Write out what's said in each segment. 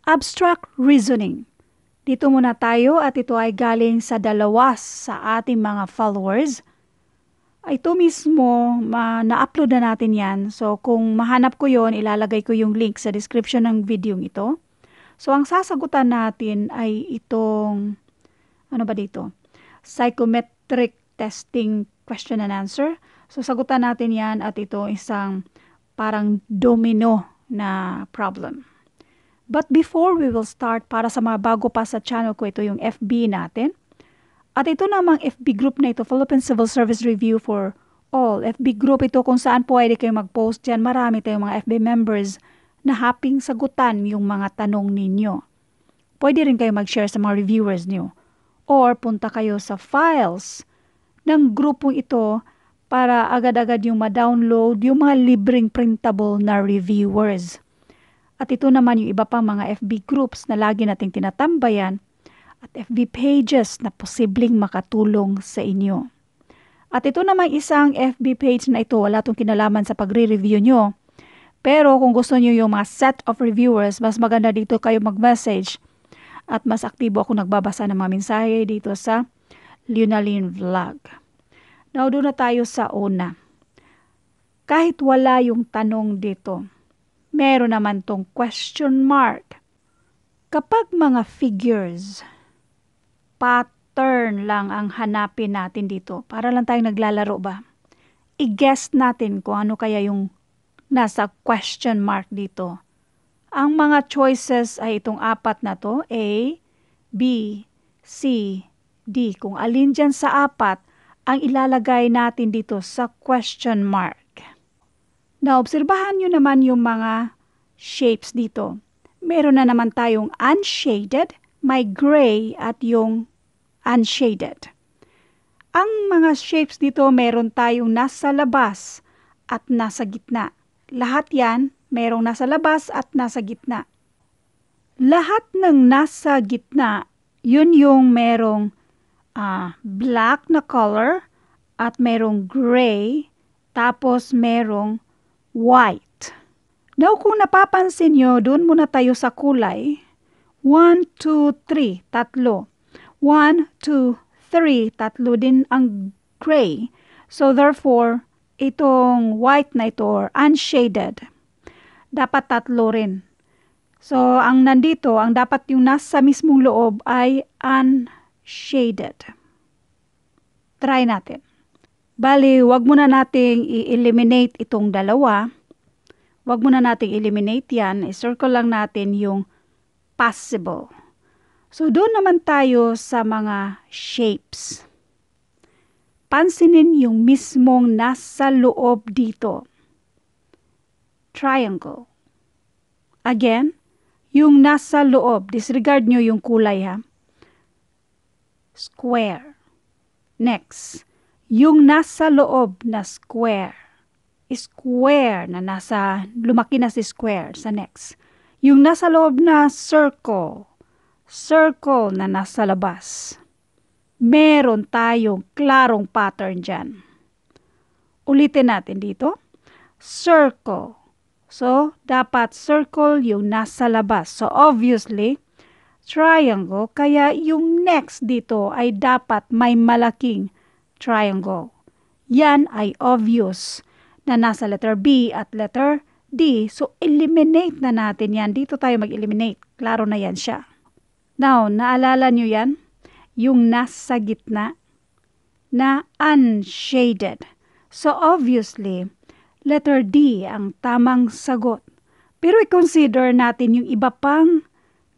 Abstract reasoning. Dito muna tayo at ito ay galing sa dalawa sa ating mga followers. Ito mismo, na-upload na natin yan. So kung mahanap ko yon, ilalagay ko yung link sa description ng video ito. So ang sasagutan natin ay itong, ano ba dito? Psychometric testing question and answer. So sagutan natin yan at ito isang parang domino na problem. But before we will start, para sa mga bago pa sa channel ko, ito yung FB natin. At ito namang FB group na ito, Philippine Civil Service Review for All. FB group ito kung saan pwede kayo mag-post dyan. Marami tayong mga FB members na haping sagutan yung mga tanong ninyo. Pwede rin kayo mag-share sa mga reviewers niyo. Or punta kayo sa files ng grupong ito para agad-agad yung ma-download yung mga libreng printable na reviewers. At ito naman yung iba pang mga FB groups na lagi nating tinatambayan at FB pages na posibleng makatulong sa inyo. At ito naman isang FB page na ito, wala itong kinalaman sa pagre-review nyo. Pero kung gusto nyo yung mga set of reviewers, mas maganda dito kayo mag-message. At mas aktibo ako nagbabasa ng mga mensahe dito sa Leonaline Vlog. Now, doon na tayo sa una. Kahit wala yung tanong dito, meron naman tong question mark. Kapag mga figures, pattern lang ang hanapin natin dito. Para lang tayong naglalaro ba? I-guess natin kung ano kaya yung nasa question mark dito. Ang mga choices ay itong apat na to, A, B, C, D. Kung alin dyan sa apat, ang ilalagay natin dito sa question mark. Naobserbahan nyo naman yung mga shapes dito. Meron na naman tayong unshaded, may gray at yung unshaded. Ang mga shapes dito meron tayong nasa labas at nasa gitna. Lahat yan merong nasa labas at nasa gitna. Lahat ng nasa gitna, yun yung merong black na color at merong gray tapos merong white. Now, kung napapansin nyo, doon muna tayo sa kulay. 1, 2, 3, tatlo. 1, 2, 3, tatlo din ang gray. So, therefore, itong white na ito or unshaded, dapat tatlo rin. So, ang nandito, ang dapat yung nasa mismong loob ay unshaded. Try natin. Bali, wag muna nating i-eliminate itong dalawa. Wag muna nating eliminate yan. I-circle lang natin yung possible. So, doon naman tayo sa mga shapes. Pansinin yung mismong nasa loob dito. Triangle. Again, yung nasa loob. Disregard nyo yung kulay ha. Square. Next. Yung nasa loob na square. Square na nasa, lumaki na si square sa next. Yung nasa loob na circle. Circle na nasa labas. Meron tayong klarong pattern dyan. Ulitin natin dito. Circle. So, dapat circle yung nasa labas. So, obviously, triangle. Kaya yung next dito ay dapat may malaking triangle. Yan ay obvious na nasa letter B at letter D. So, eliminate na natin yan. Dito tayo mag-eliminate. Klaro na yan siya. Now, naalala nyo yan? Yung nasa gitna na unshaded. So, obviously, letter D ang tamang sagot. Pero i-consider natin yung iba pang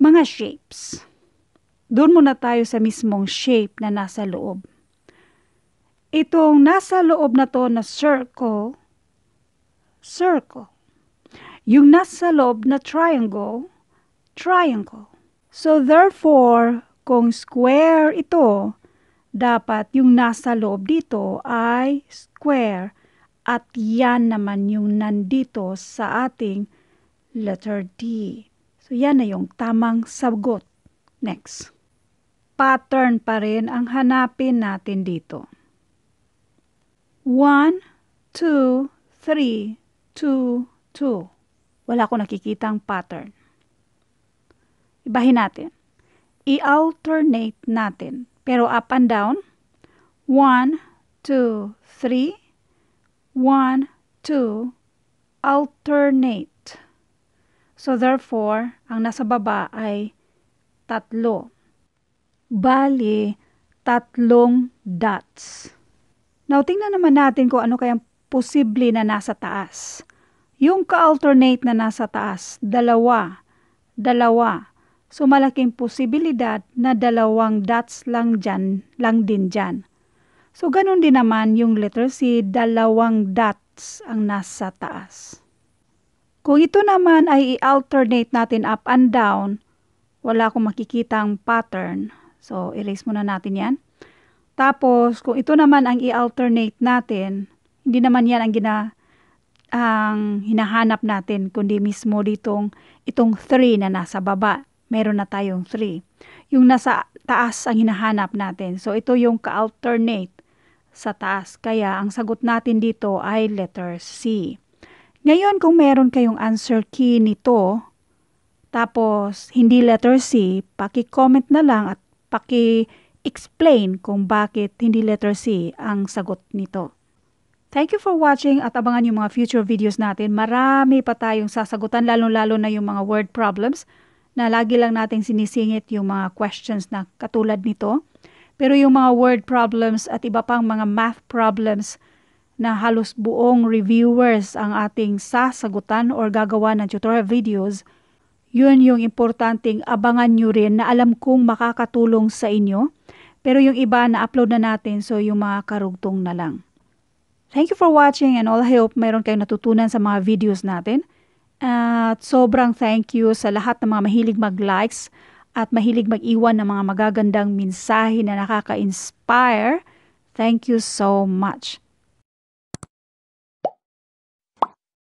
mga shapes. Doon muna tayo sa mismong shape na nasa loob. Itong nasa loob na to na circle, circle. Yung nasa loob na triangle, triangle. So therefore, kung square ito, dapat yung nasa loob dito ay square. At yan naman yung nandito sa ating letter D. So yan na yung tamang sagot. Next. Pattern pa rin ang hanapin natin dito. 1, 2, 3, 2, 2. Wala ko nakikitang pattern. Ibahin natin. I-alternate natin. Pero up and down. 1, 2, 3. 1, 2. Alternate. So therefore, ang nasa baba ay 3. Bali, 3 dots. Now, tingnan naman natin kung ano kayang posible na nasa taas. Yung ka-alternate na nasa taas, 2. So, malaking posibilidad na 2 dots lang din dyan. So, ganun din naman yung letter C, 2 dots ang nasa taas. Kung ito naman ay i-alternate natin up and down, wala akong makikitang pattern. So, erase muna natin yan. Tapos, kung ito naman ang i-alternate natin, hindi naman yan ang hinahanap natin, kundi mismo itong 3 na nasa baba. Meron na tayong 3. Yung nasa taas ang hinahanap natin. So, ito yung ka-alternate sa taas. Kaya, ang sagot natin dito ay letter C. Ngayon, kung meron kayong answer key nito, tapos hindi letter C, paki-comment na lang at paki-explain kung bakit hindi letter C ang sagot nito. Thank you for watching at abangan yung mga future videos natin. Marami pa tayong sasagutan, lalo-lalo na yung mga word problems na lagi lang nating sinisingit yung mga questions na katulad nito. Pero yung mga word problems at iba pang mga math problems na halos buong reviewers ang ating sasagutan or gagawa ng tutorial videos, yun yung importanteng abangan nyo rin na alam kong makakatulong sa inyo. Pero yung iba na-upload na natin, so yung mga karugtong na lang. Thank you for watching and all I hope mayroon kayong natutunan sa mga videos natin. At sobrang thank you sa lahat ng mga mahilig mag-likes at mahilig mag-iwan ng mga magagandang mensahe na nakaka-inspire. Thank you so much.